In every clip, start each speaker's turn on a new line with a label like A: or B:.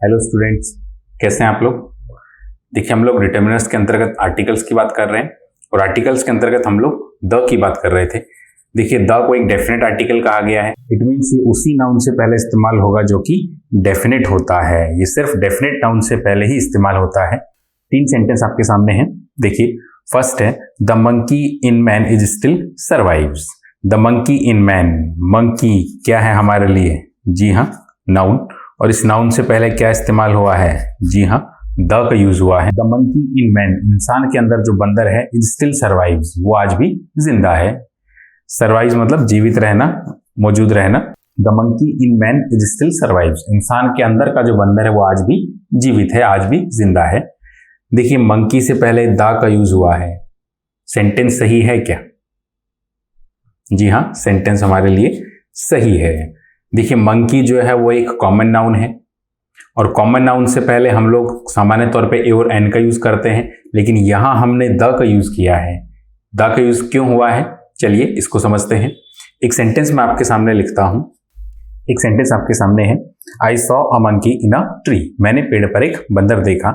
A: Hello students, कैसे हैं आप लोग। देखिए, हम लोग डिटर्मिनर्स के अंतर्गत आर्टिकल्स की बात कर रहे हैं और आर्टिकल्स के अंतर्गत हम लोग द की बात कर रहे थे। देखिए, द को एक डेफिनेट आर्टिकल कहा गया है। इट मीन्स ये उसी नाउन से पहले इस्तेमाल होगा जो कि डेफिनेट होता है। ये सिर्फ डेफिनेट नाउन से पहले ही इस्तेमाल होता है। 3 सेंटेंस आपके सामने हैं। देखिए, फर्स्ट है the monkey in man is still survives. The monkey in man, monkey क्या है हमारे लिए? जी हाँ, नाउन। और इस नाउन से पहले क्या इस्तेमाल हुआ है? जी हाँ, द का यूज हुआ है। द मंकी इन मैन, इंसान के अंदर जो बंदर है, इज स्टिल सर्वाइव्स, वो आज भी जिंदा है। सर्वाइव्स मतलब जीवित रहना, मौजूद रहना। The monkey in man is still survives, इंसान के अंदर का जो बंदर है वो आज भी जीवित है, आज भी जिंदा है। देखिए, मंकी से पहले द का यूज हुआ है। सेंटेंस सही है क्या? जी हाँ, सेंटेंस हमारे लिए सही है। देखिए, मंकी जो है वो एक कॉमन नाउन है और कॉमन नाउन से पहले हम लोग सामान्य तौर पे ए और एन का यूज करते हैं, लेकिन यहां हमने द का यूज किया है। द का यूज क्यों हुआ है, चलिए इसको समझते हैं। एक सेंटेंस मैं आपके सामने लिखता हूं। एक सेंटेंस आपके सामने है, I saw a monkey in a tree. मैंने पेड़ पर एक बंदर देखा।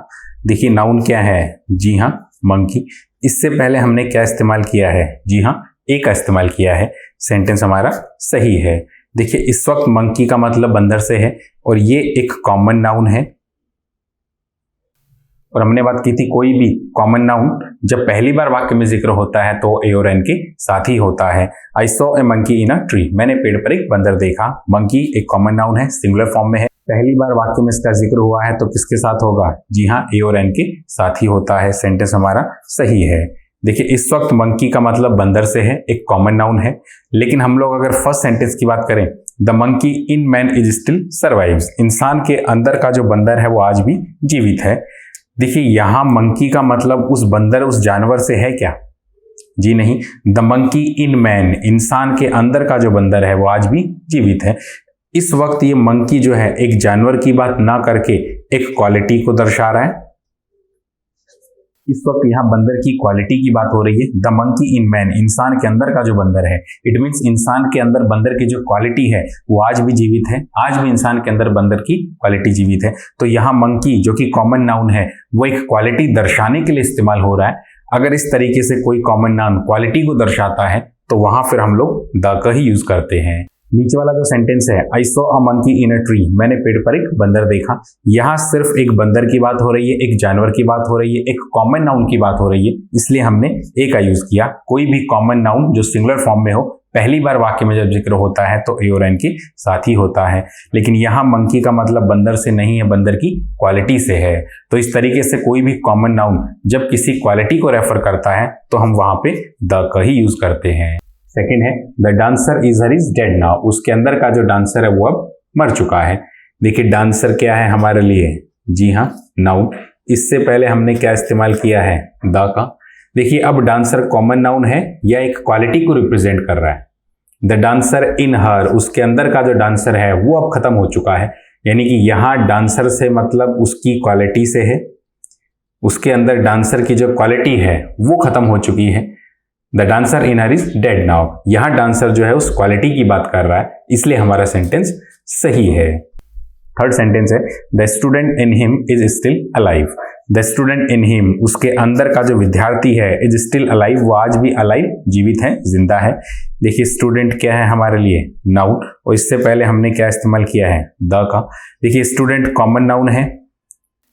A: देखिए, नाउन क्या है? जी हाँ, मंकी। इससे पहले हमने क्या इस्तेमाल किया है? जी हाँ, ए का इस्तेमाल किया है। सेंटेंस हमारा सही है। देखिए, इस वक्त मंकी का मतलब बंदर से है और ये एक कॉमन नाउन है। और हमने बात की थी, कोई भी कॉमन नाउन जब पहली बार वाक्य में जिक्र होता है तो ए और एन के साथ ही होता है। I saw a monkey in a tree, मैंने पेड़ पर एक बंदर देखा। मंकी एक कॉमन नाउन है, सिंगुलर फॉर्म में है। पहली बार वाक्य में इसका जिक्र हुआ है तो किसके साथ होगा? जी हाँ, ए और एन के साथ ही होता है। सेंटेंस हमारा सही है। देखिए, इस वक्त मंकी का मतलब बंदर से है, एक कॉमन नाउन है। लेकिन हम लोग अगर फर्स्ट सेंटेंस की बात करें, the monkey in man is still survives, इंसान के अंदर का जो बंदर है वो आज भी जीवित है। देखिए, यहां मंकी का मतलब उस बंदर, उस जानवर से है क्या? जी नहीं। द मंकी इन मैन, इंसान के अंदर का जो बंदर है वो आज भी जीवित है। इस वक्त ये मंकी जो है एक जानवर की बात ना करके एक क्वालिटी को दर्शा रहा है। इस वक्त यहाँ बंदर की क्वालिटी की बात हो रही है। द मंकी इन मैन, इंसान के अंदर का जो बंदर है। इट मीन्स इंसान के अंदर बंदर की जो क्वालिटी है वो आज भी जीवित है। आज भी इंसान के अंदर बंदर की क्वालिटी जीवित है। तो यहाँ मंकी जो कि कॉमन नाउन है वो एक क्वालिटी दर्शाने के लिए इस्तेमाल हो रहा है। अगर इस तरीके से कोई कॉमन नाउन क्वालिटी को दर्शाता है तो वहां फिर हम लोग द का ही यूज करते हैं। नीचे वाला जो सेंटेंस है, I saw a monkey in a tree, मैंने पेड़ पर एक बंदर देखा। यहाँ सिर्फ एक बंदर की बात हो रही है, एक जानवर की बात हो रही है, एक कॉमन नाउन की बात हो रही है, इसलिए हमने ए का यूज किया। कोई भी कॉमन नाउन जो सिंगुलर फॉर्म में हो, पहली बार वाक्य में जब जिक्र होता है तो ए और एन के साथ ही होता है। लेकिन यहाँ मंकी का मतलब बंदर से नहीं है, बंदर की क्वालिटी से है। तो इस तरीके से कोई भी कॉमन नाउन जब किसी क्वालिटी को रेफर करता है तो हम वहां पे द का ही यूज करते हैं। सेकेंड है, the dancer is dead now, उसके अंदर का जो डांसर है वो अब मर चुका है। देखिए, डांसर क्या है हमारे लिए? जी हाँ, नाउन। इससे पहले हमने क्या इस्तेमाल किया है? द का। देखिए, अब डांसर कॉमन नाउन है या एक क्वालिटी को रिप्रेजेंट कर रहा है। द डांसर इन हर, उसके अंदर का जो डांसर है वो अब खत्म हो चुका है। यानी कि यहाँ डांसर से मतलब उसकी क्वालिटी से है। उसके अंदर डांसर की जो क्वालिटी है वो खत्म हो चुकी है। The dancer in her is dead now, यहां डांसर जो है उस क्वालिटी की बात कर रहा है, इसलिए हमारा सेंटेंस सही है। थर्ड सेंटेंस है, the student in him is still alive. The student in him, उसके अंदर का जो विद्यार्थी है, इज स्टिल अलाइव, वो आज भी अलाइव, जीवित है, जिंदा है। देखिए, स्टूडेंट क्या है हमारे लिए? नाउन। और इससे पहले हमने क्या इस्तेमाल किया है? द का। देखिए, स्टूडेंट कॉमन नाउन है,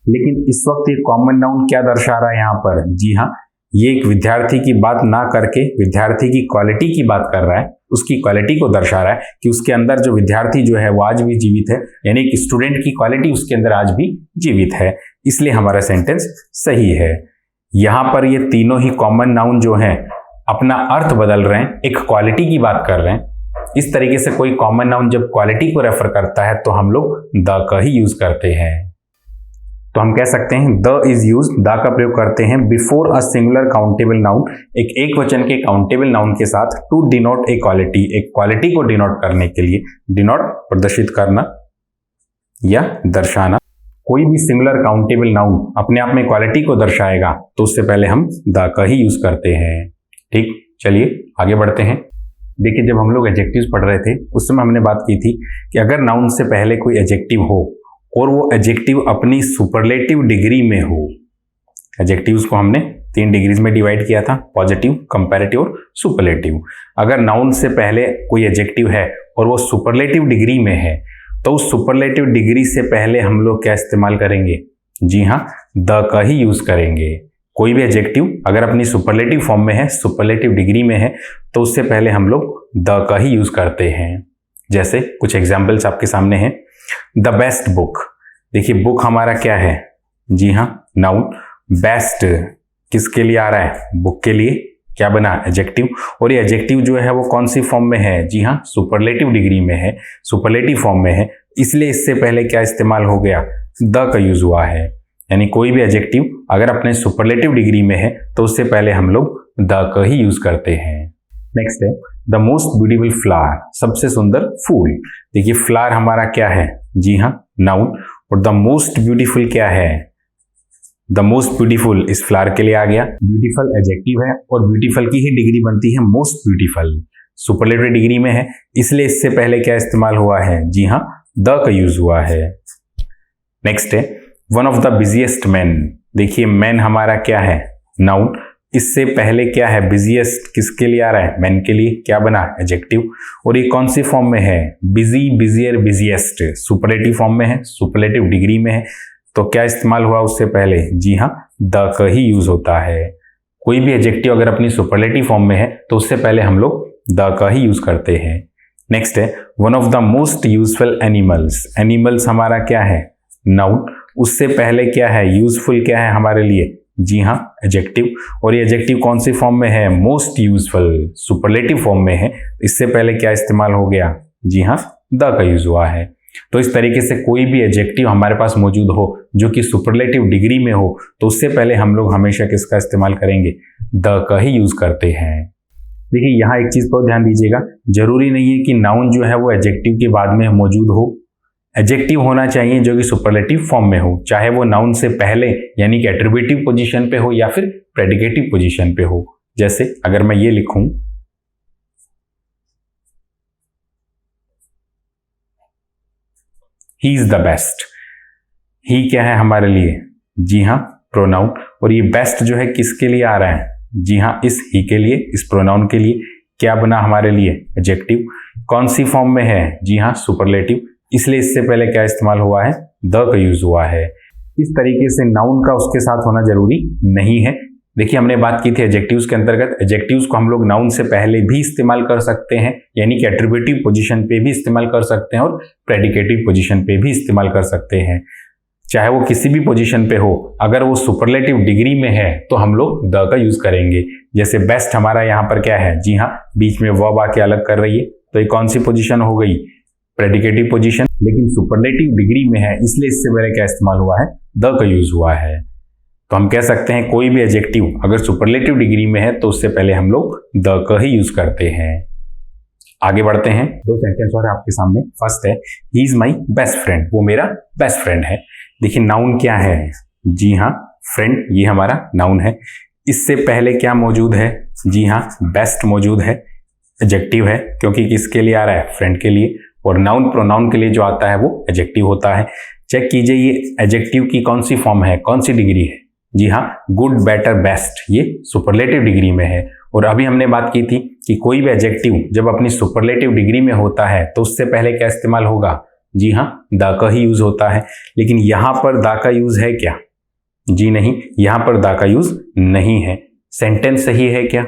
A: लेकिन इस वक्त ये कॉमन नाउन क्या दर्शा रहा है यहाँ पर? जी हाँ, ये एक विद्यार्थी की बात ना करके विद्यार्थी की क्वालिटी की बात कर रहा है, उसकी क्वालिटी को दर्शा रहा है कि उसके अंदर जो विद्यार्थी जो है वो आज भी जीवित है। यानी कि स्टूडेंट की क्वालिटी उसके अंदर आज भी जीवित है, इसलिए हमारा सेंटेंस सही है। यहां पर ये तीनों ही कॉमन नाउन जो हैं अपना अर्थ बदल रहे हैं, एक क्वालिटी की बात कर रहे हैं। इस तरीके से कोई कॉमन नाउन जब क्वालिटी को रेफर करता है तो हम लोग द का ही यूज करते हैं। तो हम कह सकते हैं द इज यूज, द का प्रयोग करते हैं before a singular countable noun, एक वचन के काउंटेबल नाउन के साथ, टू डिनोट ए क्वालिटी, एक क्वालिटी को डिनोट करने के लिए। डिनोट प्रदर्शित करना या दर्शाना। कोई भी सिंगुलर काउंटेबल नाउन अपने आप में क्वालिटी को दर्शाएगा तो उससे पहले हम द का ही यूज करते हैं। ठीक, चलिए आगे बढ़ते हैं। देखिए, जब हम लोग एडजेक्टिव्स पढ़ रहे थे उस समय हमने बात की थी कि अगर नाउन से पहले कोई एडजेक्टिव हो, और वो एडजेक्टिव अपनी सुपरलेटिव डिग्री में हो। एडजेक्टिव्स को हमने 3 डिग्रीज में डिवाइड किया था, पॉजिटिव, कंपैरेटिव और सुपरलेटिव। अगर नाउन से पहले कोई एडजेक्टिव है और वो सुपरलेटिव डिग्री में है तो उस सुपरलेटिव डिग्री से पहले हम लोग क्या इस्तेमाल करेंगे? जी हाँ, द का ही यूज करेंगे। कोई भी एडजेक्टिव अगर अपनी सुपरलेटिव फॉर्म में है, सुपरलेटिव डिग्री में है, तो उससे पहले हम लोग द का ही यूज करते हैं। जैसे कुछ एग्जाम्पल्स आपके सामने हैं। द बेस्ट बुक, देखिए बुक हमारा क्या है? जी हाँ, नाउन। बेस्ट किसके लिए आ रहा है? बुक के लिए। क्या बना? एडजेक्टिव। और ये एडजेक्टिव जो है वो कौन सी फॉर्म में है? जी हाँ, सुपरलेटिव डिग्री में है, सुपरलेटिव फॉर्म में है, इसलिए इससे पहले क्या इस्तेमाल हो गया? द का यूज हुआ है। यानी कोई भी एडजेक्टिव अगर अपने सुपरलेटिव डिग्री में है तो उससे पहले हम लोग द का ही यूज करते हैं। नेक्स्ट है द मोस्ट ब्यूटीफुल फ्लावर, सबसे सुंदर फूल। देखिए फ्लावर हमारा क्या है? जी हाँ, नाउन। और द मोस्ट ब्यूटीफुल क्या है? द मोस्ट ब्यूटीफुल इस फ्लावर के लिए आ गया। ब्यूटीफुल एडजेक्टिव है और ब्यूटीफुल की ही डिग्री बनती है मोस्ट ब्यूटीफुल, सुपरलेटिव डिग्री में है, इसलिए इससे पहले क्या इस्तेमाल हुआ है? जी हाँ, द का यूज हुआ है। नेक्स्ट है one of the busiest man. देखिए मैन हमारा क्या है? नाउन। इससे पहले क्या है? बिजिएस्ट किसके लिए आ रहा है? मैन के लिए। क्या बना? एडजेक्टिव। और ये कौन सी फॉर्म में है? Busy, busier, busiest, superlative form में है, सुपरलेटिव डिग्री में है, तो क्या इस्तेमाल हुआ उससे पहले? जी हाँ, द का ही यूज होता है। कोई भी एडजेक्टिव अगर अपनी सुपरलेटिव फॉर्म में है तो उससे पहले हम लोग द का ही यूज करते हैं। नेक्स्ट है one of the most useful animals. Animals हमारा क्या है? नाउन। उससे पहले क्या है? यूजफुल क्या है हमारे लिए? जी हाँ, एडजेक्टिव। और ये एडजेक्टिव कौन सी फॉर्म में है? मोस्ट यूजफुल, सुपरलेटिव फॉर्म में है, इससे पहले क्या इस्तेमाल हो गया? जी हाँ, द का यूज हुआ है। तो इस तरीके से कोई भी एडजेक्टिव हमारे पास मौजूद हो जो कि सुपरलेटिव डिग्री में हो तो उससे पहले हम लोग हमेशा किसका इस्तेमाल करेंगे? द का ही यूज करते हैं। देखिए यहाँ एक चीज पर ध्यान दीजिएगा, जरूरी नहीं है कि नाउन जो है वो एडजेक्टिव के बाद में मौजूद हो। एडजेक्टिव होना चाहिए जो कि सुपरलेटिव फॉर्म में हो, चाहे वो नाउन से पहले यानी कि एट्रीब्यूटिव पोजीशन पे हो या फिर प्रेडिकेटिव पोजीशन पे हो। जैसे अगर मैं ये लिखूं ही इज द बेस्ट, ही क्या है हमारे लिए? जी हाँ, प्रोनाउन। और ये बेस्ट जो है किसके लिए आ रहा है? जी हाँ, इस ही के लिए, इस प्रोनाउन के लिए। क्या बना हमारे लिए? एडजेक्टिव। कौन सी फॉर्म में है? जी हाँ, सुपरलेटिव, इसलिए इससे पहले क्या इस्तेमाल हुआ है? द का यूज हुआ है। इस तरीके से नाउन का उसके साथ होना जरूरी नहीं है। देखिए हमने बात की थी एडजेक्टिव्स के अंतर्गत, एडजेक्टिव्स को हम लोग नाउन से पहले भी इस्तेमाल कर सकते हैं, यानी कि एट्रीब्यूटिव पोजीशन पे भी इस्तेमाल कर सकते हैं और प्रेडिकेटिव पोजीशन पे भी इस्तेमाल कर सकते हैं। चाहे वो किसी भी पोजीशन पे हो, अगर वो सुपरलेटिव डिग्री में है तो हम लोग द का यूज करेंगे। जैसे बेस्ट हमारा यहाँ पर क्या है? जी हाँ, बीच में वर्ब आके अलग कर रही है, तो ये कौन सी पोजीशन हो गई? प्रेडिकेटिव पोजीशन, लेकिन सुपरलेटिव डिग्री में है, इसलिए इससे पहले क्या इस्तेमाल हुआ है? द का यूज हुआ है। तो हम कह सकते हैं कोई भी एडजेक्टिव अगर सुपरलेटिव डिग्री में है तो उससे पहले हम लोग द का ही यूज करते हैं। आगे बढ़ते हैं, 2 सेंटेंस और आपके सामने। फर्स्ट है he is my best friend, वो मेरा बेस्ट फ्रेंड है। देखिए नाउन क्या है? जी हाँ, फ्रेंड, ये हमारा नाउन है। इससे पहले क्या मौजूद है? जी हाँ, बेस्ट मौजूद है, एडजेक्टिव है, क्योंकि किसके लिए आ रहा है? फ्रेंड के लिए। और नाउन प्रोनाउन के लिए जो आता है वो एडजेक्टिव होता है। चेक कीजिए ये एडजेक्टिव की कौन सी फॉर्म है, कौन सी डिग्री है? जी हाँ, गुड, बेटर, बेस्ट, ये सुपरलेटिव डिग्री में है। और अभी हमने बात की थी कि कोई भी एडजेक्टिव जब अपनी सुपरलेटिव डिग्री में होता है तो उससे पहले क्या इस्तेमाल होगा? जी हाँ, द का ही यूज होता है। लेकिन यहां पर द का यूज है क्या? जी नहीं, यहां पर द का यूज नहीं है। सेंटेंस सही है क्या?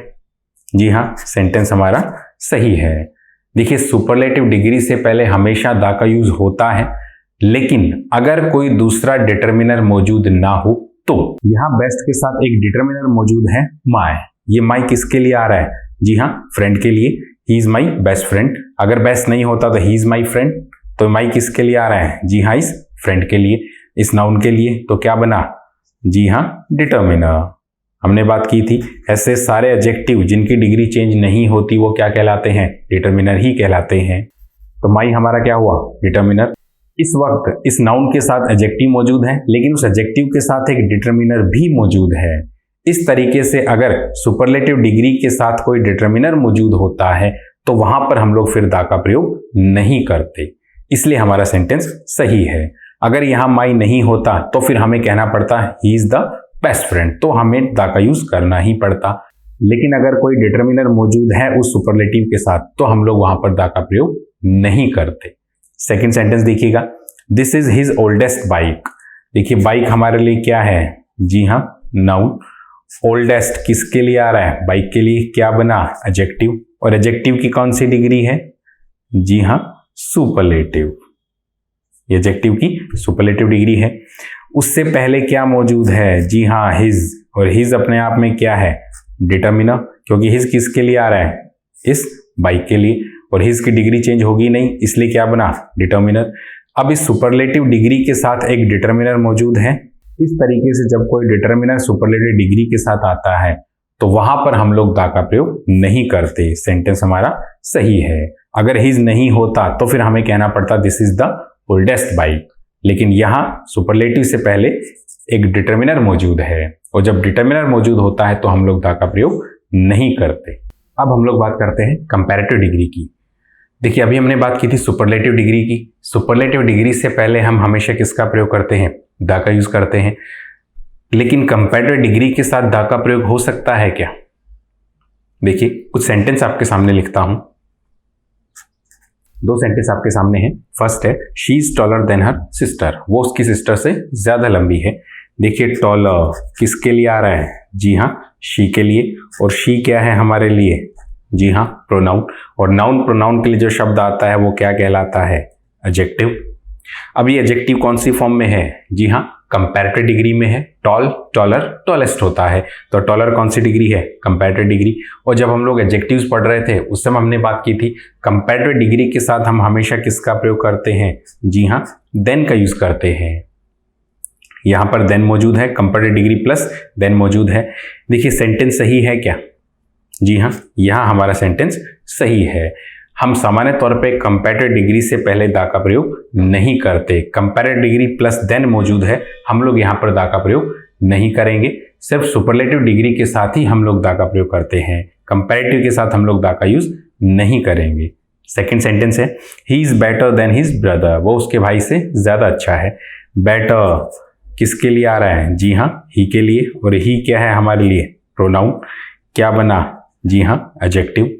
A: जी हाँ, सेंटेंस हमारा सही है। देखिए सुपरलेटिव डिग्री से पहले हमेशा द का यूज होता है, लेकिन अगर कोई दूसरा डिटर्मिनर मौजूद ना हो तो यहां बेस्ट के साथ एक डिटर्मिनर मौजूद है, माय। ये माय किसके लिए आ रहा है? जी हाँ, फ्रेंड के लिए। He is my best friend. अगर बेस्ट नहीं होता तो ही इज माई फ्रेंड, तो माई किसके लिए आ रहा है? जी हाँ, इस फ्रेंड के लिए, इस नाउन के लिए। तो क्या बना? जी हाँ, डिटर्मिनर। हमने बात की थी ऐसे सारे एडजेक्टिव जिनकी डिग्री चेंज नहीं होती वो क्या कहलाते हैं? डिटर्मिनर ही कहलाते हैं। तो माई हमारा क्या हुआ? डिटर्मिनर। इस वक्त इस नाउन के साथ एडजेक्टिव मौजूद है, लेकिन उस एडजेक्टिव के साथ एक डिटर्मिनर भी मौजूद है। इस तरीके से अगर सुपरलेटिव डिग्री के साथ कोई डिटर्मिनर मौजूद होता है तो वहां पर हम लोग फिर द का प्रयोग नहीं करते, इसलिए हमारा सेंटेंस सही है। अगर यहाँ माई नहीं होता तो फिर हमें कहना पड़ता he is the best friend, तो हमें द का यूज करना ही पड़ता। लेकिन अगर कोई डिटर्मिनर मौजूद है उस सुपरलेटिव के साथ तो हम लोग वहां पर द का प्रयोग नहीं करते। सेकंड सेंटेंस देखिएगा, this is his oldest bike. देखिए बाइक हमारे लिए क्या है, जी हाँ नाउन। ओल्डेस्ट किसके लिए आ रहा है, बाइक के लिए, क्या बना एडजेक्टिव, और एडजेक्टिव की कौन सी डिग्री है, जी हाँ सुपरलेटिव। एडजेक्टिव की सुपरलेटिव डिग्री है। उससे पहले क्या मौजूद है, जी हाँ हिज, और हिज अपने आप में क्या है डिटर्मिनर, क्योंकि हिज किसके लिए आ रहा है, इस बाइक के लिए, और हिज की डिग्री चेंज होगी नहीं इसलिए क्या बना डिटर्मिनर। अब इस सुपरलेटिव डिग्री के साथ एक डिटर्मिनर मौजूद है। इस तरीके से जब कोई डिटर्मिनर सुपरलेटिव डिग्री के साथ आता है तो वहां पर हम लोग द का प्रयोग नहीं करते। सेंटेंस हमारा सही है। अगर हिज नहीं होता तो फिर हमें कहना पड़ता this is the oldest bike, लेकिन यहाँ सुपरलेटिव से पहले एक डिटर्मिनर मौजूद है, और जब डिटर्मिनर मौजूद होता है तो हम लोग द का प्रयोग नहीं करते। अब हम लोग बात करते हैं कंपैरेटिव डिग्री की। देखिए अभी हमने बात की थी सुपरलेटिव डिग्री की। सुपरलेटिव डिग्री से पहले हम हमेशा किसका प्रयोग करते हैं, द का यूज करते हैं। लेकिन कंपैरेटिव डिग्री के साथ द का प्रयोग हो सकता है क्या? देखिए कुछ सेंटेंस आपके सामने लिखता हूं, दो सेंटेंस आपके सामने हैं। फर्स्ट है she is taller than her sister, वो उसकी सिस्टर से ज्यादा लंबी है। देखिए टॉलर किसके लिए आ रहा है, जी हाँ शी के लिए, और शी क्या है हमारे लिए, जी हाँ प्रोनाउन, और नाउन प्रोनाउन के लिए जो शब्द आता है वो क्या कहलाता है एडजेक्टिव। अब ये एडजेक्टिव कौन सी फॉर्म में है, जी हाँ कंपैरेटिव डिग्री में है। टॉल टॉलर टॉलेस्ट होता है, तो टॉलर कौन सी डिग्री है, कंपैरेटिव डिग्री। और जब हम लोग एडजेक्टिव्स पढ़ रहे थे उस समय हमने बात की थी कंपैरेटिव डिग्री के साथ हम हमेशा किसका प्रयोग करते हैं, जी हाँ देन का यूज करते हैं। यहां पर देन मौजूद है, कंपैरेटिव डिग्री प्लस देन मौजूद है। देखिए सेंटेंस सही है क्या, जी हाँ यहां हमारा सेंटेंस सही है। हम सामान्य तौर पे कंपैरेटिव डिग्री से पहले द का प्रयोग नहीं करते। कंपैरेटिव डिग्री प्लस देन मौजूद है, हम लोग यहाँ पर द का प्रयोग नहीं करेंगे। सिर्फ सुपरलेटिव डिग्री के साथ ही हम लोग द का प्रयोग करते हैं। कंपैरेटिव के साथ हम लोग द का यूज नहीं करेंगे। सेकंड सेंटेंस है he is better than his brother, वो उसके भाई से ज्यादा अच्छा है। बेटर किसके लिए आ रहा है, जी हाँ ही के लिए, और ही क्या है हमारे लिए प्रोनाउन, क्या बना, जी हाँ एडजेक्टिव।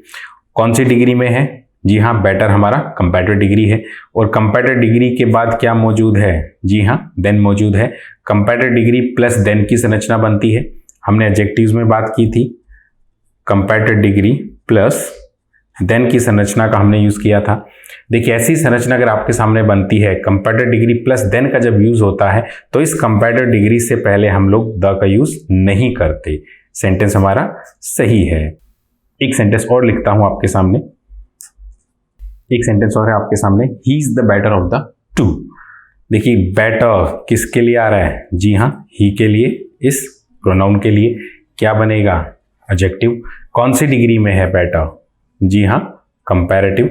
A: कौन सी डिग्री में है, जी हाँ बेटर हमारा कंपैरेटिव डिग्री है, और कंपैरेटिव डिग्री के बाद क्या मौजूद है, जी हाँ देन मौजूद है। कंपैरेटिव डिग्री प्लस देन की संरचना बनती है। हमने एडजेक्टिव्स में बात की थी, कंपैरेटिव डिग्री प्लस देन की संरचना का हमने यूज किया था। देखिए ऐसी संरचना अगर आपके सामने बनती है, कंपैरेटिव डिग्री प्लस देन का जब यूज होता है तो इस कंपैरेटिव डिग्री से पहले हम लोग द का यूज नहीं करते। सेंटेंस हमारा सही है। एक सेंटेंस और लिखता हूं आपके सामने, एक सेंटेंस और है आपके सामने, he is the better of the two. देखिए बेटर किसके लिए आ रहा है, जी हाँ ही के लिए, इस प्रोनाउन के लिए, क्या बनेगा एडजेक्टिव। कौन सी डिग्री में है बेटर, जी हाँ comparative,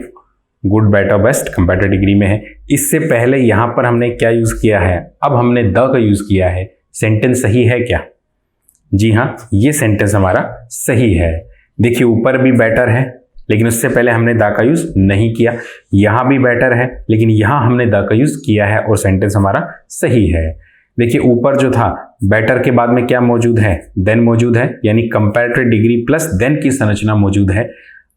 A: good better best comparative degree में है। इससे पहले यहां पर हमने क्या यूज किया है, अब हमने द का यूज किया है। सेंटेंस सही है क्या, जी हाँ ये सेंटेंस हमारा सही है। देखिए ऊपर भी बेटर है लेकिन उससे पहले हमने द का यूज नहीं किया। यहां भी बेटर है लेकिन यहां हमने द का यूज किया है और सेंटेंस हमारा सही है। देखिए ऊपर जो था बेटर के बाद में क्या मौजूद है, देन मौजूद है, यानी कंपैरेटिव डिग्री प्लस देन की संरचना मौजूद है।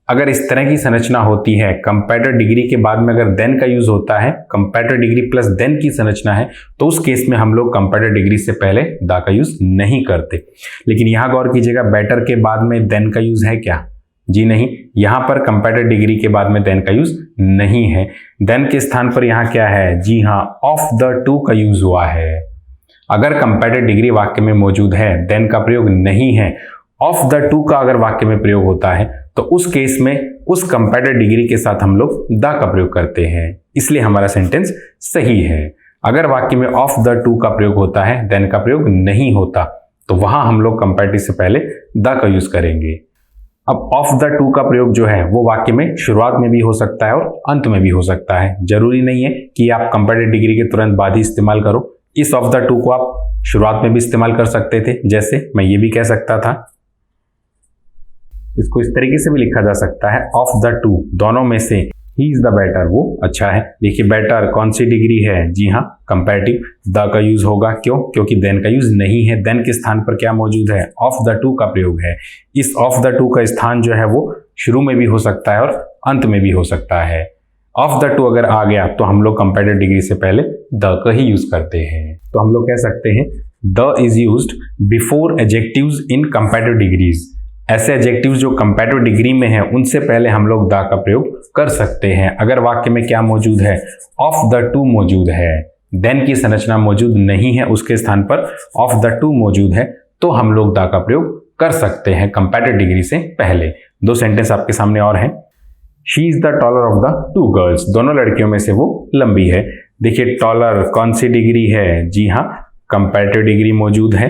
A: अगर इस तरह की संरचना होती है, कंपैरेटिव डिग्री के बाद में अगर देन का यूज होता है, कंपैरेटिव डिग्री प्लस देन की संरचना है, तो उस केस में हम लोग कंपैरेटिव डिग्री से पहले द का यूज नहीं करते। लेकिन यहां गौर कीजिएगा बेटर के बाद में देन का यूज है क्या, जी नहीं, यहां पर कंपैरेटिव डिग्री के बाद में देन का यूज नहीं है। देन के स्थान पर यहां क्या है, जी हां ऑफ द टू का यूज हुआ है। अगर कंपैरेटिव डिग्री वाक्य में मौजूद है, देन का प्रयोग नहीं है, ऑफ द टू का अगर वाक्य में प्रयोग होता है तो उस केस में उस कंपैरेटिव डिग्री के साथ हम लोग द का प्रयोग करते हैं, इसलिए हमारा सेंटेंस सही है। अगर वाक्य में ऑफ द टू का प्रयोग होता है, देन का प्रयोग नहीं होता, तो वहां हम लोग कंपैरेटिव से पहले द का यूज करेंगे। अब ऑफ द टू का प्रयोग जो है वो वाक्य में शुरुआत में भी हो सकता है और अंत में भी हो सकता है। जरूरी नहीं है कि आप कंपैरेटिव डिग्री के तुरंत बाद ही इस्तेमाल करो। इस ऑफ द टू को आप शुरुआत में भी इस्तेमाल कर सकते थे, जैसे मैं ये भी कह सकता था, इसको इस तरीके से भी लिखा जा सकता है ऑफ द टू, दोनों में से ही इज द बेटर, वो अच्छा है। देखिए बेटर कौन सी डिग्री है, जी हाँ कंपैरेटिव। द का यूज होगा, क्यों? क्योंकि देन का यूज नहीं है। देन के स्थान पर क्या मौजूद है? ऑफ द टू का प्रयोग है। इस ऑफ द टू का स्थान जो है वो शुरू में भी हो सकता है और अंत में भी हो सकता है। ऑफ द टू अगर आ गया तो हम लोग कंपैरेटिव डिग्री से पहले द का ही यूज करते हैं। तो हम लोग कह सकते हैं the is used before adjectives in comparative degrees. ऐसे एडजेक्टिव्स जो कंपैरेटिव डिग्री में है उनसे पहले हम लोग द का प्रयोग कर सकते हैं। अगर वाक्य में क्या मौजूद है? ऑफ द टू मौजूद है, देन की संरचना मौजूद नहीं है, उसके स्थान पर ऑफ द टू मौजूद है, तो हम लोग द का प्रयोग कर सकते हैं कंपैरेटिव डिग्री से पहले। दो सेंटेंस आपके सामने और हैं। She is the taller of the two girls. दोनों लड़कियों में से वो लंबी है। देखिए टॉलर कौन सी डिग्री है? जी हाँ कंपैरेटिव डिग्री मौजूद है।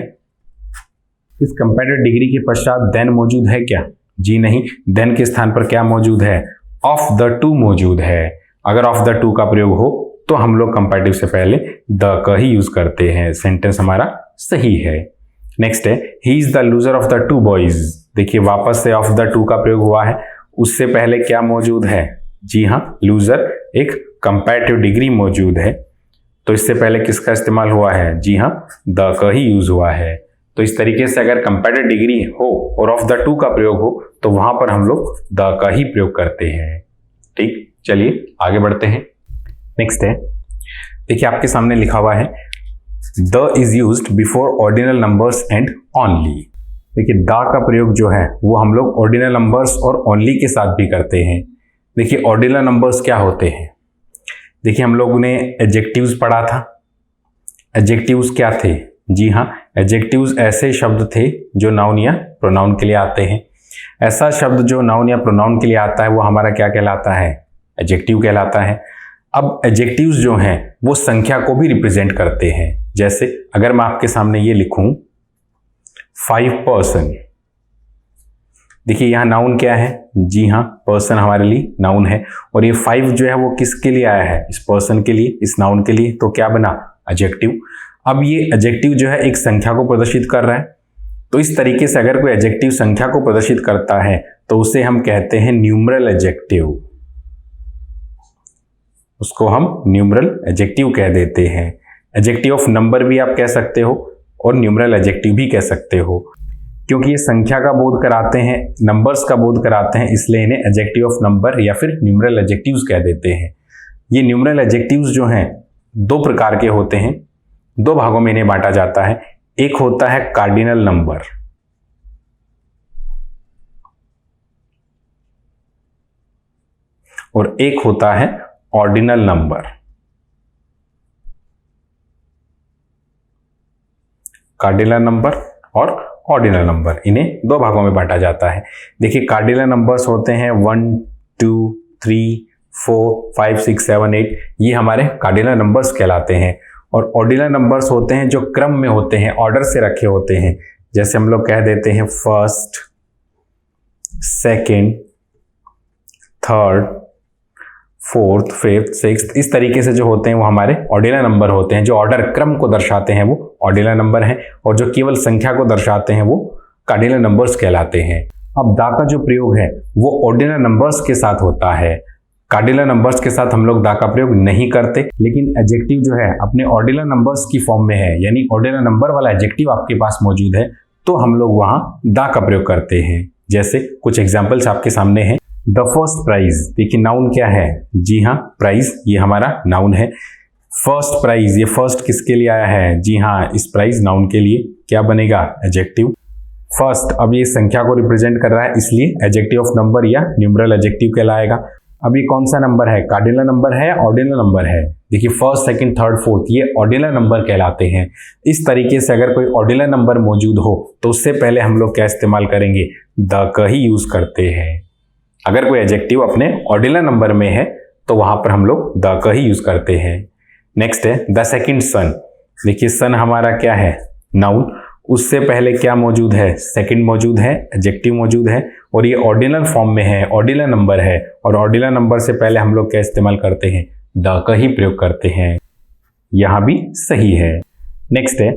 A: इस कंपैरेटिव डिग्री के पश्चात देन मौजूद है क्या? जी नहीं। देन के स्थान पर क्या मौजूद है? ऑफ द टू मौजूद है। अगर ऑफ द टू का प्रयोग हो तो हम लोग कंपैरेटिव से पहले द का ही यूज करते हैं। सेंटेंस हमारा सही है। नेक्स्ट है he is the loser of the two boys. देखिए वापस से ऑफ द टू का प्रयोग हुआ है, उससे पहले क्या मौजूद है? जी हाँ लूजर एक कंपैरेटिव डिग्री मौजूद है। तो इससे पहले किसका इस्तेमाल हुआ है? जी हाँ द का ही यूज हुआ है। तो इस तरीके से अगर कंपैरेटिव डिग्री हो और ऑफ द टू का प्रयोग हो तो वहां पर हम लोग द का ही प्रयोग करते हैं। ठीक, चलिए आगे बढ़ते हैं। नेक्स्ट है, देखिए आपके सामने लिखा हुआ है the is used before ordinal numbers and only. देखिए द का प्रयोग जो है वो हम लोग ऑर्डिनल नंबर्स और ओनली के साथ भी करते हैं। देखिए ऑर्डिनल नंबर्स क्या होते हैं? देखिए हम लोगों ने एडजेक्टिव्स पढ़ा था। एडजेक्टिव्स क्या थे? जी हाँ एडजेक्टिव्स ऐसे शब्द थे जो नाउन या प्रोनाउन के लिए आते हैं। ऐसा शब्द जो नाउन या प्रोनाउन के लिए आता है वो हमारा क्या कहलाता है? एडजेक्टिव कहलाता है। अब एडजेक्टिव्स जो हैं वो संख्या को भी रिप्रेजेंट करते हैं। जैसे अगर मैं आपके सामने ये लिखूं 5 पर्सन, देखिए यहाँ नाउन क्या है? जी हाँ पर्सन हमारे लिए नाउन है और ये 5 जो है वो किसके लिए आया है? इस पर्सन के लिए, इस नाउन के लिए। तो क्या बना? एडजेक्टिव। अब ये एडजेक्टिव जो है एक संख्या को प्रदर्शित कर रहा है। तो इस तरीके से अगर कोई एडजेक्टिव संख्या को प्रदर्शित करता है तो उसे हम कहते हैं न्यूमरल एडजेक्टिव। उसको हम न्यूमरल एडजेक्टिव कह देते हैं। एडजेक्टिव ऑफ नंबर भी आप कह सकते हो और न्यूमरल एडजेक्टिव भी कह सकते हो, क्योंकि ये संख्या का बोध कराते हैं, नंबर्स का बोध कराते हैं, इसलिए इन्हें एडजेक्टिव ऑफ नंबर या फिर न्यूमरल एडजेक्टिव्स कह देते हैं। ये न्यूमरल एडजेक्टिव्स जो हैं दो प्रकार के होते हैं, दो भागों में इन्हें बांटा जाता है। एक होता है कार्डिनल नंबर और एक होता है ऑर्डिनल नंबर। कार्डिनल नंबर और ऑर्डिनल नंबर, इन्हें दो भागों में बांटा जाता है। देखिए कार्डिनल नंबर्स होते हैं 1 2 3 4 5 6 7 8, ये हमारे कार्डिनल नंबर्स कहलाते हैं। और ऑर्डिनल नंबर्स होते हैं जो क्रम में होते हैं, ऑर्डर से रखे होते हैं। जैसे हम लोग कह देते हैं first, second, third, fourth, fifth, sixth, इस तरीके से जो होते हैं वो हमारे ऑर्डिनल नंबर होते हैं। जो ऑर्डर क्रम को दर्शाते हैं वो ऑर्डिनल नंबर हैं और जो केवल संख्या को दर्शाते हैं वो कार्डिनल नंबर्स कहलाते हैं। अब दा का जो प्रयोग है वो ऑर्डिनल नंबर्स के साथ होता है। कार्डिनल नंबर्स के साथ हम लोग दा का प्रयोग नहीं करते, लेकिन एडजेक्टिव जो है अपने ऑर्डिनल नंबर्स की फॉर्म में है, यानी ऑर्डिनल नंबर वाला एडजेक्टिव आपके पास मौजूद है तो हम लोग वहां दा का प्रयोग करते हैं। जैसे कुछ एग्जाम्पल्स आपके सामने हैं। द फर्स्ट प्राइज, देखिए नाउन क्या है? जी हाँ प्राइज, ये हमारा नाउन है। फर्स्ट प्राइज, ये फर्स्ट किसके लिए आया है? जी हाँ इस प्राइज नाउन के लिए। क्या बनेगा? एडजेक्टिव। फर्स्ट, अब ये संख्या को रिप्रेजेंट कर रहा है इसलिए एडजेक्टिव ऑफ नंबर या न्यूमरल एडजेक्टिव कहलाएगा। अब ये कौन सा नंबर है? कार्डिनल नंबर है, ऑर्डिनल नंबर है। देखिए फर्स्ट, सेकंड, थर्ड, फोर्थ, ये ऑर्डिनल नंबर कहलाते हैं। इस तरीके से अगर कोई ऑर्डिनल नंबर मौजूद हो तो उससे पहले हम लोग क्या इस्तेमाल करेंगे? द का ही यूज करते हैं। अगर कोई एडजेक्टिव अपने ऑर्डिनल नंबर में है तो वहां पर हम लोग द का ही यूज करते हैं। नेक्स्ट है द सेकंड सन। देखिए सन हमारा क्या है? नाउन। उससे पहले क्या मौजूद है? सेकंड मौजूद है, एडजेक्टिव मौजूद है और ये ऑर्डिनल फॉर्म में है, ऑर्डिनल नंबर है। और ऑर्डिनल नंबर से पहले हम लोग क्या इस्तेमाल करते हैं? द का ही प्रयोग करते हैं। यहां भी सही है। नेक्स्ट है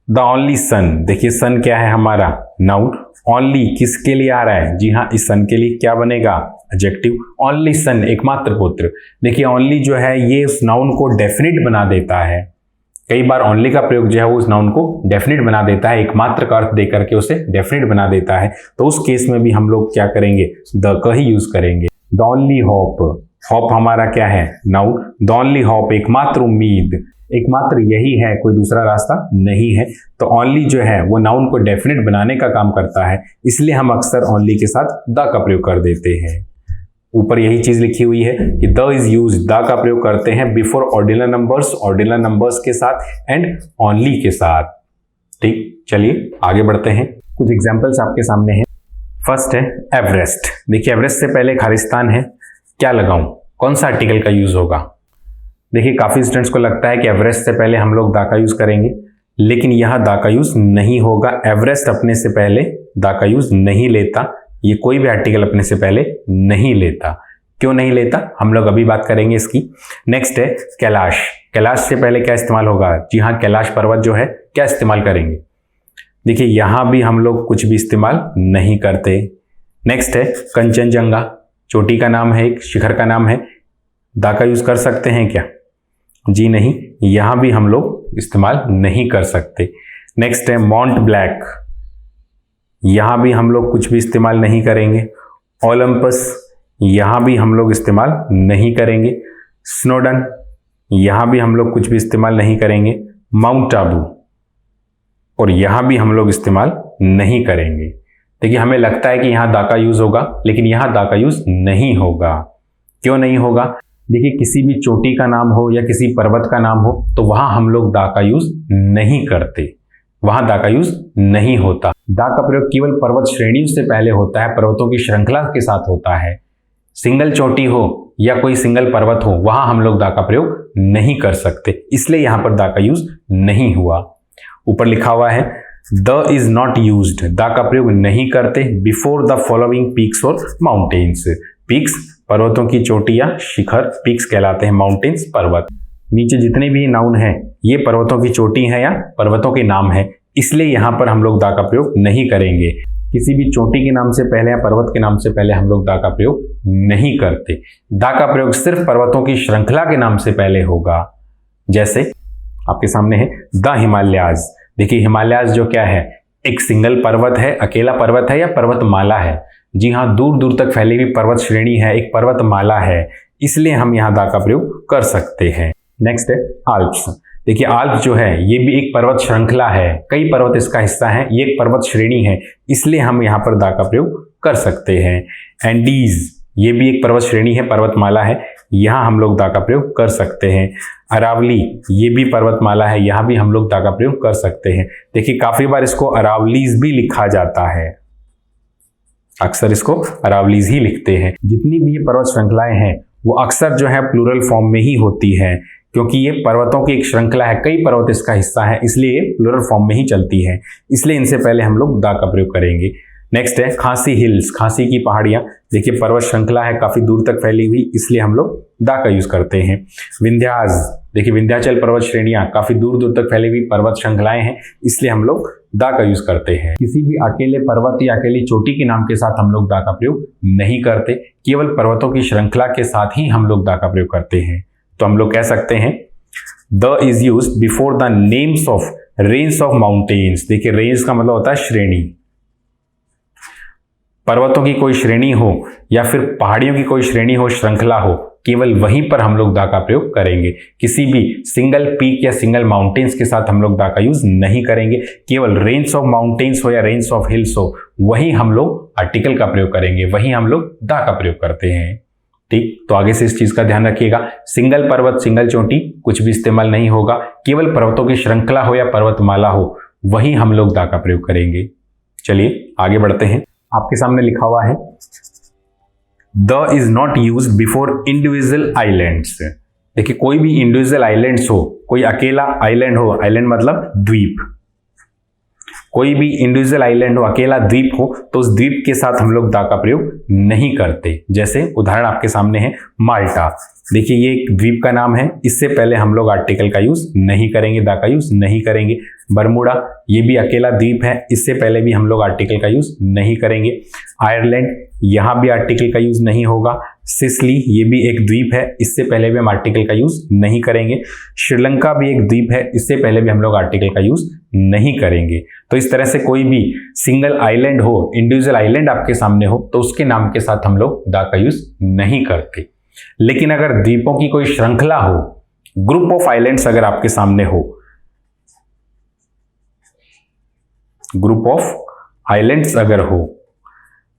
A: द ओनली सन। देखिए सन क्या है? हमारा नाउन। ओनली किसके लिए आ रहा है? जी हाँ इस सन के लिए क्या बनेगा? एडजेक्टिव। ओनली सन, एकमात्र पुत्र। देखिए ओनली जो है ये उस नाउन को डेफिनिट बना देता है। कई बार ओनली का प्रयोग जो है वो उस नाउन को डेफिनिट बना देता है, एकमात्र का अर्थ देकर के उसे डेफिनिट बना देता है। तो उस केस में भी हम लोग क्या करेंगे, द का ही यूज करेंगे। द ओनली होप, होप हमारा क्या है, नाउन। द ओनली होप, एकमात्र उम्मीद, एकमात्र यही है, कोई दूसरा रास्ता नहीं है। तो ओनली जो है वो नाउन को डेफिनिट बनाने का काम करता है, इसलिए हम अक्सर ओनली के साथ द का प्रयोग कर देते हैं। ऊपर यही चीज लिखी हुई है कि द इज यूज, द का प्रयोग करते हैं before ordinal numbers, ordinal numbers के साथ एंड ओनली के साथ। ठीक, चलिए आगे बढ़ते हैं। कुछ एग्जांपल्स आपके सामने हैं। फर्स्ट है एवरेस्ट। देखिए एवरेस्ट से पहले खालिस्तान है, क्या लगाऊं, कौन सा आर्टिकल का यूज होगा। देखिए काफी स्टूडेंट्स को लगता है कि एवरेस्ट से पहले हम लोग दा का यूज करेंगे, लेकिन यहां दा का यूज नहीं होगा। एवरेस्ट अपने से पहले दा का यूज नहीं लेता, ये कोई भी आर्टिकल अपने से पहले नहीं लेता। क्यों नहीं लेता, हम लोग अभी बात करेंगे इसकी। नेक्स्ट है कैलाश। कैलाश से पहले क्या इस्तेमाल होगा, जी हाँ, कैलाश पर्वत जो है क्या इस्तेमाल करेंगे। देखिए यहां भी हम लोग कुछ भी इस्तेमाल नहीं करते। नेक्स्ट है कंचनजंगा, चोटी का नाम है, एक शिखर का नाम है, दा का यूज कर सकते हैं क्या, जी नहीं, यहां भी हम लोग इस्तेमाल नहीं कर सकते। नेक्स्ट है माउंट ब्लैक, यहां भी हम लोग कुछ भी इस्तेमाल नहीं करेंगे। ओलंपस, यहां भी हम लोग इस्तेमाल नहीं करेंगे। स्नोडन, यहां भी हम लोग कुछ भी इस्तेमाल नहीं करेंगे। माउंट आबू, और यहां भी हम लोग इस्तेमाल नहीं करेंगे। देखिए हमें लगता है कि यहां दा का यूज होगा, लेकिन यहां दा का यूज नहीं होगा। क्यों नहीं होगा, देखिए किसी भी चोटी का नाम हो या किसी पर्वत का नाम हो तो वहां हम लोग दा का यूज नहीं करते, वहां दा का यूज नहीं होता। दा का प्रयोग केवल पर्वत श्रेणियों से पहले होता है, पर्वतों की श्रृंखला के साथ होता है। सिंगल चोटी हो या कोई सिंगल पर्वत हो, वहां हम लोग दा का प्रयोग नहीं कर सकते, इसलिए यहां पर दा का यूज नहीं हुआ। ऊपर लिखा हुआ है द इज नॉट यूज्ड, दा का प्रयोग नहीं करते बिफोर द फॉलोइंग पीक्स और माउंटेन्स। पीक्स पर्वतों की चोटी या शिखर, पीक्स कहलाते हैं, माउंटेन्स पर्वत। नीचे जितने भी नाउन हैं ये पर्वतों की चोटी है या पर्वतों के नाम है, इसलिए यहां पर हम लोग दा का प्रयोग नहीं करेंगे। किसी भी चोटी के नाम से पहले या पर्वत के नाम से पहले हम लोग दा का प्रयोग नहीं करते। दा का प्रयोग सिर्फ पर्वतों की श्रृंखला के नाम से पहले होगा। जैसे आपके सामने है द हिमालयाज। देखिए हिमालयाज जो क्या है, एक सिंगल पर्वत है, अकेला पर्वत है या पर्वतमाला है। जी हाँ, दूर दूर तक फैली हुई पर्वत श्रेणी है, एक पर्वतमाला है, इसलिए हम यहाँ दा का प्रयोग कर सकते हैं। नेक्स्ट है आल्प्स। देखिए आल्प्स जो है ये भी एक पर्वत श्रृंखला है, कई पर्वत इसका हिस्सा है, ये एक पर्वत श्रेणी है, इसलिए हम यहाँ पर दा का प्रयोग कर सकते हैं। एंडीज, ये भी एक पर्वत श्रेणी है, पर्वतमाला है, यहाँ हम लोग दा का प्रयोग कर सकते हैं। अरावली, ये भी पर्वतमाला है, यहाँ भी हम लोग दा का प्रयोग कर सकते हैं। देखिए काफी बार इसको अरावलीज भी लिखा जाता है, अक्सर इसको अरावलीज ही लिखते हैं। जितनी भी ये पर्वत श्रृंखलाएं हैं वो अक्सर जो है प्लूरल फॉर्म में ही होती है, क्योंकि ये पर्वतों की एक श्रृंखला है, कई पर्वत इसका हिस्सा है, इसलिए ये प्लूरल फॉर्म में ही चलती है, इसलिए इनसे पहले हम लोग दा का प्रयोग करेंगे। नेक्स्ट है खांसी हिल्स, खांसी की पहाड़ियां। देखिए पर्वत श्रृंखला है, काफी दूर तक फैली हुई, इसलिए हम लोग दा का यूज करते हैं। विंध्याज, देखिए विंध्याचल पर्वत श्रेणियां काफी दूर दूर तक फैली हुई पर्वत श्रृंखलाएं हैं, इसलिए हम लोग दा का यूज करते हैं। किसी भी अकेले पर्वत या अकेली चोटी के नाम के साथ हम लोग दा का प्रयोग नहीं करते, केवल पर्वतों की श्रृंखला के साथ ही हम लोग दा का प्रयोग करते हैं। तो हम लोग कह सकते हैं the is used before the names of range of mountains. देखिए रेंज का मतलब होता है श्रेणी, पर्वतों की कोई श्रेणी हो या फिर पहाड़ियों की कोई श्रेणी हो, श्रृंखला हो, केवल वहीं पर हम लोग दा का प्रयोग करेंगे। किसी भी सिंगल पीक या सिंगल माउंटेन्स के साथ हम लोग दा का यूज नहीं करेंगे, केवल रेंज ऑफ माउंटेन्स हो या रेंज ऑफ हिल्स हो, वहीं हम लोग आर्टिकल का प्रयोग करेंगे, वहीं हम लोग दा का प्रयोग करते हैं। ठीक, तो आगे से इस चीज का ध्यान रखिएगा, सिंगल पर्वत सिंगल चोटी कुछ भी इस्तेमाल नहीं होगा, केवल पर्वतों की श्रृंखला हो या पर्वतमाला हो, वहीं हम लोग दा का प्रयोग करेंगे। चलिए आगे बढ़ते हैं। आपके सामने लिखा हुआ है the is not use before individual islands. देखिए कोई भी इंडिविजुअल आइलैंड्स हो, कोई अकेला आइलैंड हो, आइलैंड मतलब द्वीप, कोई भी इंडिविजुअल आइलैंड हो, अकेला द्वीप हो, तो उस द्वीप के साथ हम लोग द का प्रयोग नहीं करते। जैसे उदाहरण आपके सामने है माल्टा। देखिए ये एक द्वीप का नाम है, इससे पहले हम लोग आर्टिकल का यूज नहीं करेंगे, द का यूज नहीं करेंगे। बरमूडा, ये भी अकेला द्वीप है, इससे पहले भी हम लोग आर्टिकल का यूज नहीं करेंगे। आयरलैंड, यहां भी आर्टिकल का यूज नहीं होगा। सिसिली, ये भी एक द्वीप है, इससे पहले भी हम आर्टिकल का यूज नहीं करेंगे। श्रीलंका भी एक द्वीप है, इससे पहले भी हम लोग आर्टिकल का यूज नहीं करेंगे। तो इस तरह से कोई भी सिंगल आइलैंड हो, इंडिविजुअल आइलैंड आपके सामने हो, तो उसके नाम के साथ हम लोग द का यूज नहीं करते। लेकिन अगर द्वीपों की कोई श्रृंखला हो, ग्रुप ऑफ आइलैंड्स अगर आपके सामने हो, ग्रुप ऑफ आइलैंड्स अगर हो,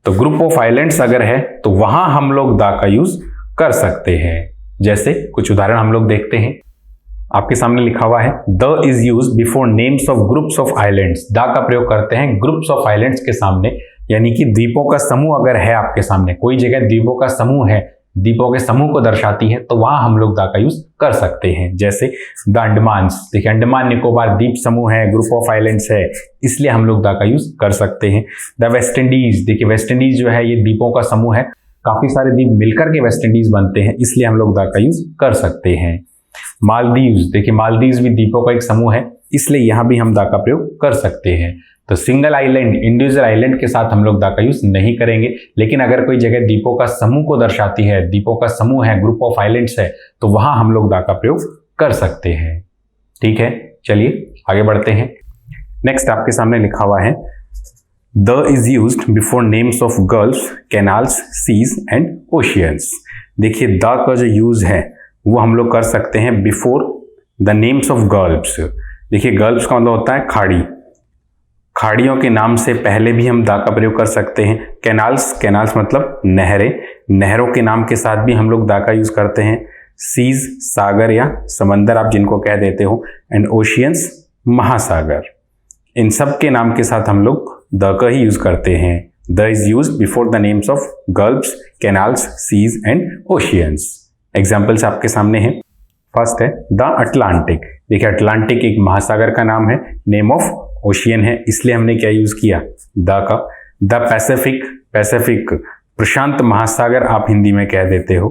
A: तो ग्रुप ऑफ आइलैंड्स अगर है तो वहां हम लोग द का यूज कर सकते हैं। जैसे कुछ उदाहरण हम लोग देखते हैं। आपके सामने लिखा हुआ है the is use before names of groups of islands. The का प्रयोग करते हैं ग्रुप्स ऑफ आइलैंड्स के सामने, यानी कि द्वीपों का समूह अगर है आपके सामने, कोई जगह द्वीपों का समूह है, द्वीपों के समूह को दर्शाती है, तो वहां हम लोग द का यूज कर सकते हैं। जैसे द अंडमान, देखिए अंडमान निकोबार द्वीप समूह है, ग्रुप ऑफ आइलैंड्स है, इसलिए हम लोग द का यूज कर सकते हैं। द वेस्ट इंडीज, देखिए वेस्ट इंडीज जो है ये द्वीपों का समूह है, काफी सारे द्वीप मिलकर के वेस्ट इंडीज बनते हैं, इसलिए हम लोग द का यूज कर सकते हैं। मालदीव्स, देखिए मालदीव्स भी द्वीपों का एक समूह है, इसलिए यहां भी हम द का प्रयोग कर सकते हैं। तो सिंगल आइलैंड, इंडिविजुअल आइलैंड के साथ हम लोग द का यूज नहीं करेंगे, लेकिन अगर कोई जगह द्वीपों का समूह को दर्शाती है, द्वीपों का समूह है, ग्रुप ऑफ आइलैंड्स है, तो वहां हम लोग द का प्रयोग कर सकते हैं। ठीक है, चलिए आगे बढ़ते हैं। नेक्स्ट आपके सामने लिखा हुआ है the is used before names of gulfs, canals, seas and oceans. देखिए द का जो यूज है वो हम लोग कर सकते हैं before the names of gulfs. देखिए गल्फ्स का मतलब होता है खाड़ी, खाड़ियों के नाम से पहले भी हम द का प्रयोग कर सकते हैं। कैनाल्स, कैनाल्स मतलब नहरें, नहरों के नाम के साथ भी हम लोग द का यूज करते हैं। सीज, सागर या समंदर आप जिनको कह देते हो, एंड ओशियंस, महासागर, इन सब के नाम के साथ हम लोग द का ही यूज करते हैं। The is used before the names of gulfs, canals, seas and oceans. Examples आपके सामने हैं। फर्स्ट है द अटलांटिक। देखिए अटलांटिक एक महासागर का नाम है, नेम ऑफ ओशियन है, इसलिए हमने क्या यूज किया, द का। द पैसिफिक, पैसिफिक प्रशांत महासागर आप हिंदी में कह देते हो,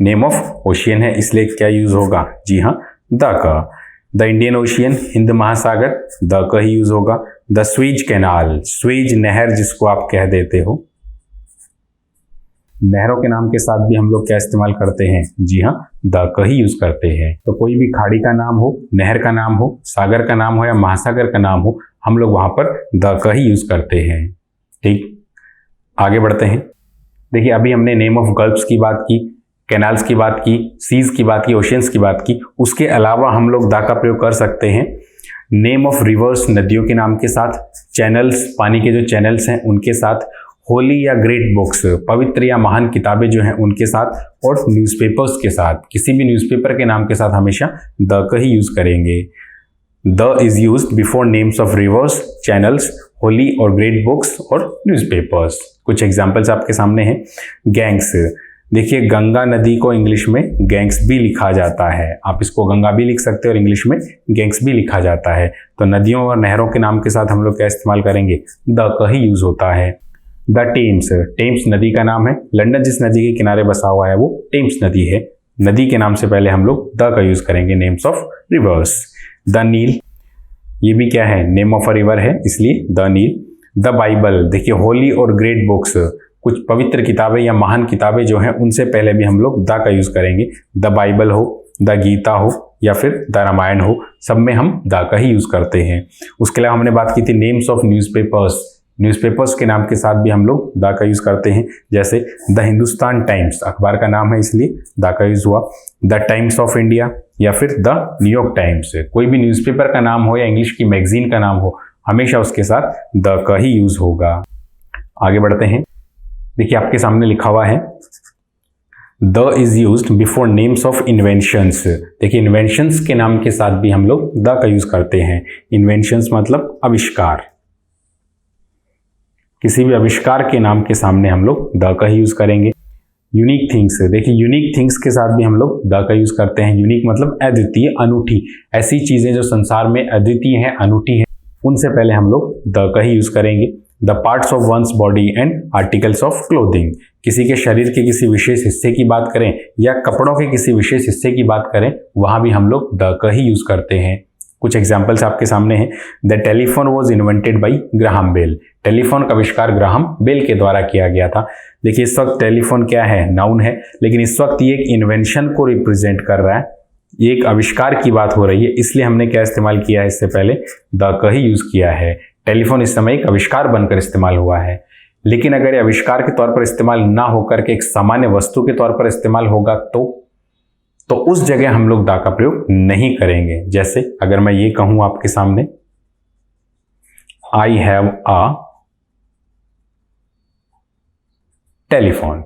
A: नेम ऑफ ओशियन है, इसलिए क्या यूज होगा, जी हाँ द का। द इंडियन ओशियन, हिंद महासागर, द का ही यूज होगा। द स्वेज कैनाल, स्वेज नहर जिसको आप कह देते हो, नहरों के नाम के साथ भी हम लोग क्या इस्तेमाल करते हैं, जी हाँ द का ही यूज करते हैं। तो कोई भी खाड़ी का नाम हो, नहर का नाम हो, सागर का नाम हो या महासागर का नाम हो, हम लोग वहां पर द का ही यूज करते हैं। ठीक, आगे बढ़ते हैं। देखिए अभी हमने नेम ऑफ गल्फ्स की बात की, कैनाल्स की बात की, सीज की बात की, ओशियंस की बात की, उसके अलावा हम लोग द का प्रयोग कर सकते हैं नेम ऑफ रिवर्स, नदियों के नाम के साथ, चैनल्स, पानी के जो चैनल्स हैं उनके साथ, होली या ग्रेट बुक्स, पवित्र या महान किताबें जो हैं उनके साथ, और न्यूज़पेपर्स के साथ, किसी भी न्यूज़पेपर के नाम के साथ हमेशा द का ही यूज करेंगे। The is used before names of reverse, channels, Holi और ग्रेट बुक्स और न्यूज़पेपर्स। कुछ एग्जांपल्स आपके सामने हैं। गैंग्स, देखिए गंगा नदी को इंग्लिश में गैंग्स भी लिखा जाता है, आप इसको गंगा भी लिख सकते हो और इंग्लिश में गैंग्स भी लिखा जाता है। तो नदियों और नहरों के नाम के साथ हम लोग क्या इस्तेमाल करेंगे, द का ही यूज होता है। द टेम्स, टेम्स नदी का नाम है, लंदन जिस नदी के किनारे बसा हुआ है वो टेम्स नदी है, नदी के नाम से पहले हम लोग द का यूज करेंगे, नेम्स ऑफ रिवर्स। द नील, ये भी क्या है, नेम ऑफ अ रिवर है, इसलिए द नील। द बाइबल, देखिए होली और ग्रेट बुक्स, कुछ पवित्र किताबें या महान किताबें जो हैं उनसे पहले भी हम लोग द का यूज करेंगे। द बाइबल हो, द गीता हो या फिर द रामायण हो, सब में हम द का ही यूज करते हैं। उसके अलावा हमने बात की थी नेम्स ऑफ न्यूज़पेपर्स, न्यूज़पेपर्स के नाम के साथ भी हम लोग द का यूज करते हैं। जैसे द हिंदुस्तान टाइम्स, अखबार का नाम है इसलिए द का यूज हुआ। द टाइम्स ऑफ इंडिया या फिर द न्यूयॉर्क टाइम्स, कोई भी न्यूज़पेपर का नाम हो या इंग्लिश की मैगजीन का नाम हो, हमेशा उसके साथ द का ही यूज होगा। आगे बढ़ते हैं। देखिए आपके सामने लिखा हुआ है the is used before names of inventions. देखिए इन्वेंशंस के नाम के साथ भी हम लोग द का यूज करते हैं। इन्वेंशंस मतलब आविष्कार, किसी भी आविष्कार के नाम के सामने हम लोग द का ही यूज करेंगे। यूनिक थिंग्स, देखिए यूनिक थिंग्स के साथ भी हम लोग द का यूज करते हैं। यूनिक मतलब अद्वितीय, अनूठी, ऐसी चीजें जो संसार में अद्वितीय हैं, अनूठी हैं, उनसे पहले हम लोग द का ही यूज करेंगे। The parts of one's body and articles of clothing, किसी के शरीर के किसी विशेष हिस्से की बात करें या कपड़ों के किसी विशेष हिस्से की बात करें, वहां भी हम लोग द का ही यूज करते हैं। कुछ एग्जाम्पल्स आपके सामने हैं। The telephone was invented by Graham Bell, telephone का आविष्कार ग्राहम बेल के द्वारा किया गया था। देखिए इस वक्त टेलीफोन क्या है, नाउन है, लेकिन इस वक्त ये एक इन्वेंशन को रिप्रेजेंट कर रहा है, ये एक आविष्कार की बात हो रही है, इसलिए हमने क्या इस्तेमाल किया है, इससे पहले द का ही यूज किया है। टेलीफोन इस समय एक आविष्कार बनकर इस्तेमाल हुआ है, लेकिन अगर ये आविष्कार के तौर पर इस्तेमाल ना होकर के एक सामान्य वस्तु के तौर पर इस्तेमाल होगा तो उस जगह हम लोग द का प्रयोग नहीं करेंगे। जैसे अगर मैं ये कहूं आपके सामने, आई हैव अ टेलीफोन,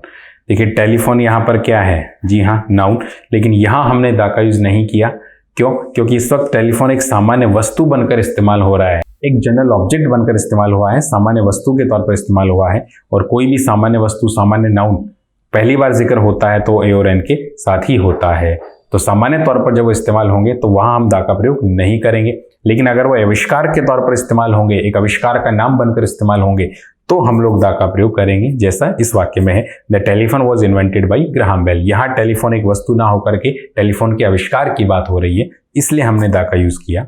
A: देखिए टेलीफोन यहां पर क्या है, जी हाँ नाउन, लेकिन यहां हमने द का यूज नहीं किया। क्यों? क्योंकि इस वक्त टेलीफोन एक सामान्य वस्तु बनकर इस्तेमाल हो रहा है, एक जनरल ऑब्जेक्ट बनकर इस्तेमाल हुआ है, सामान्य वस्तु के तौर पर इस्तेमाल हुआ है, और कोई भी सामान्य वस्तु, सामान्य नाउन पहली बार जिक्र होता है तो ए और एन के साथ ही होता है। तो सामान्य तौर पर जब वो इस्तेमाल होंगे तो वहां हम द का प्रयोग नहीं करेंगे, लेकिन अगर वो आविष्कार के तौर पर इस्तेमाल होंगे, एक आविष्कार का नाम बनकर इस्तेमाल होंगे, तो हम लोग द का प्रयोग करेंगे। जैसा इस वाक्य में है, the telephone was invented by Graham Bell, यहाँ टेलीफोन एक वस्तु ना होकर के टेलीफोन के आविष्कार की बात हो रही है, इसलिए हमने द का यूज किया।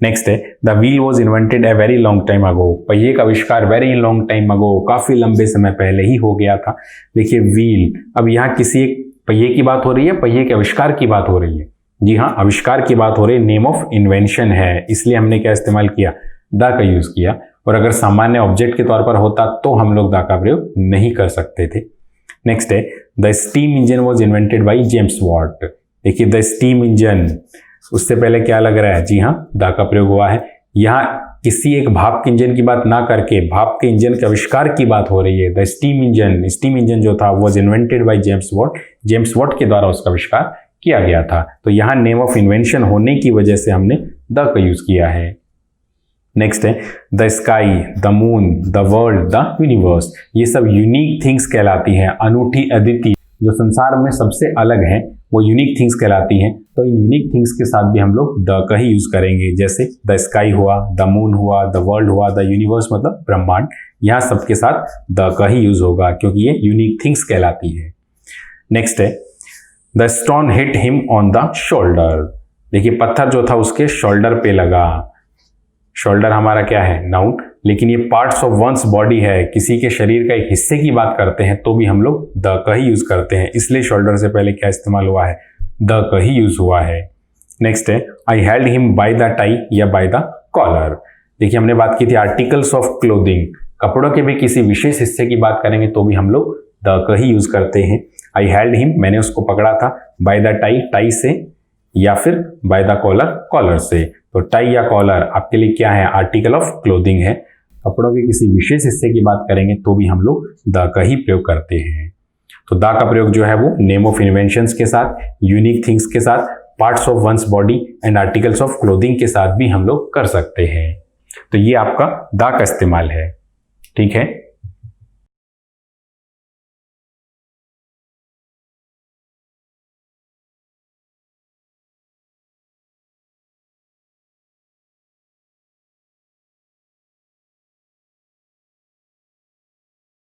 A: नेक्स्ट है, the wheel was invented a very long time ago, पहिए का आविष्कार वेरी लॉन्ग टाइम अगो, काफी लंबे समय पहले ही हो गया था। देखिए व्हील, अब यहाँ किसी एक पहिए की बात हो रही है, पहिए के आविष्कार की बात हो रही है, जी हाँ आविष्कार की बात हो रही है, नेम ऑफ इन्वेंशन है, इसलिए हमने क्या इस्तेमाल किया, द का यूज किया। और अगर सामान्य ऑब्जेक्ट के तौर पर होता तो हम लोग द का प्रयोग नहीं कर सकते थे। नेक्स्ट है, the steam engine was invented by James Watt, देखिए द स्टीम इंजन, उससे पहले क्या लग रहा है, जी हाँ द का प्रयोग हुआ है। यहाँ किसी एक भाप के इंजन की बात ना करके भाप के इंजन के आविष्कार की बात हो रही है। The steam engine, steam engine जो था was invented by James Watt, James Watt के द्वारा उसका आविष्कार किया गया था। तो यहाँ नेम ऑफ इन्वेंशन होने की वजह से हमने द का यूज किया है। नेक्स्ट है, the sky, the moon, the world, the universe, ये सब यूनिक थिंग्स कहलाती हैं, अनूठी, अद्वितीय, जो संसार में सबसे अलग हैं वो यूनिक थिंग्स कहलाती हैं। तो इन यूनिक थिंग्स के साथ भी हम लोग द का ही यूज करेंगे। जैसे द स्काई हुआ, द मून हुआ, द वर्ल्ड हुआ, द यूनिवर्स मतलब ब्रह्मांड, यहाँ सबके साथ द का ही यूज होगा क्योंकि ये यूनिक थिंग्स कहलाती है। नेक्स्ट है, the stone hit him on the shoulder, देखिए पत्थर जो था उसके शोल्डर पे लगा। शोल्डर हमारा क्या है, नाउन, लेकिन ये पार्ट्स ऑफ वंस बॉडी है, किसी के शरीर का एक हिस्से की बात करते हैं तो भी हम लोग द का ही यूज करते हैं, इसलिए शोल्डर से पहले क्या इस्तेमाल हुआ है, द का ही यूज हुआ है। नेक्स्ट है, I held him by the tie या बाय द कॉलर, देखिए हमने बात की थी आर्टिकल्स ऑफ क्लोथिंग, कपड़ों के भी किसी विशेष हिस्से की बात करेंगे तो भी हम लोग द का ही यूज करते हैं। आई हेल्ड हिम, मैंने उसको पकड़ा था, बाय द टाई, टाई से, या फिर बाय द कॉलर, कॉलर से। तो टाई या कॉलर आपके लिए क्या है, आर्टिकल ऑफ क्लोथिंग है, कपड़ों के किसी विशेष हिस्से की बात करेंगे तो भी हम लोग द का ही प्रयोग करते हैं। तो द का प्रयोग जो है वो नेम ऑफ इन्वेंशंस के साथ, यूनिक थिंग्स के साथ, parts of one's body and articles of clothing के साथ भी हम लोग कर सकते हैं। तो ये आपका द का इस्तेमाल है, ठीक है।